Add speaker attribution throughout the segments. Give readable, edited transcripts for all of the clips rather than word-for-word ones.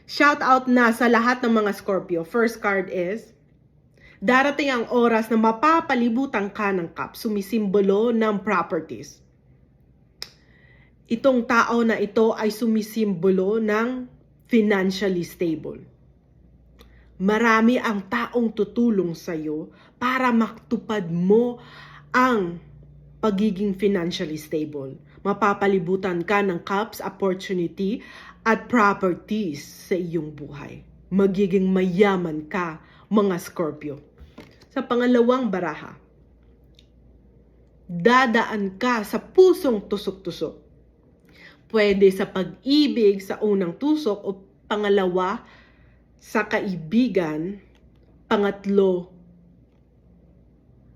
Speaker 1: Shout out na sa lahat ng mga Scorpio. First card is, darating ang oras na mapapalibutan ka ng cup, sumisimbolo ng properties. Itong tao na ito ay sumisimbolo ng financially stable. Marami ang taong tutulong sa iyo para matupad mo ang pagiging financially stable. Mapapalibutan ka ng cups, opportunity, at properties sa iyong buhay. Magiging mayaman ka, mga Scorpio. Sa pangalawang baraha, dadaan ka sa pusong tusok-tusok. Pwede sa pag-ibig sa unang tusok o pangalawa sa kaibigan, pangatlo,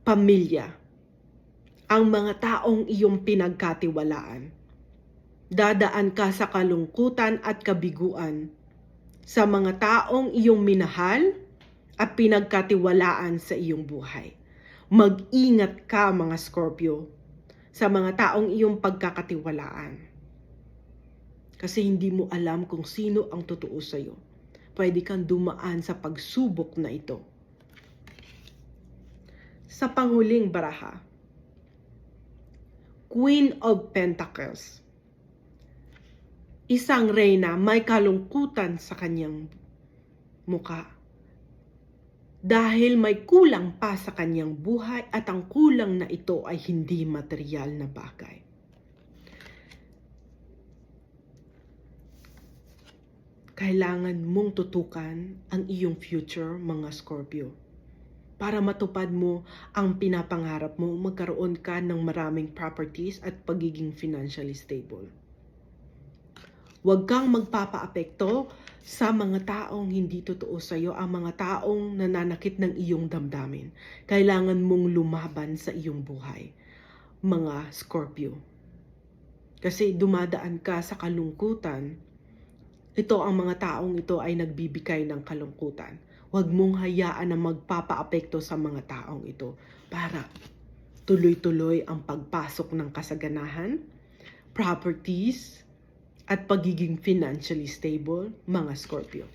Speaker 1: pamilya. Ang mga taong iyong pinagkatiwalaan. Dadaan ka sa kalungkutan at kabiguan sa mga taong iyong minahal at pinagkatiwalaan sa iyong buhay. Mag-ingat ka, mga Scorpio, sa mga taong iyong pagkakatiwalaan. Kasi hindi mo alam kung sino ang totoo sa iyo. Pwede kang dumaan sa pagsubok na ito. Sa panghuling baraha, Queen of Pentacles. Isang reyna may kalungkutan sa kanyang muka. Dahil may kulang pa sa kanyang buhay at ang kulang na ito ay hindi material na bagay. Kailangan mong tutukan ang iyong future, mga Scorpio. Para matupad mo ang pinapangarap mo, magkaroon ka ng maraming properties at pagiging financially stable. Huwag kang magpapaapekto sa mga taong hindi totoo sa iyo, ang mga taong nananakit ng iyong damdamin. Kailangan mong lumaban sa iyong buhay, mga Scorpio. Kasi dumadaan ka sa kalungkutan, ito ang mga taong ito ay nagbibigay ng kalungkutan. Huwag mong hayaan na magpapaapekto sa mga taong ito para tuloy-tuloy ang pagpasok ng kasaganahan, properties, at pagiging financially stable, mga Scorpio.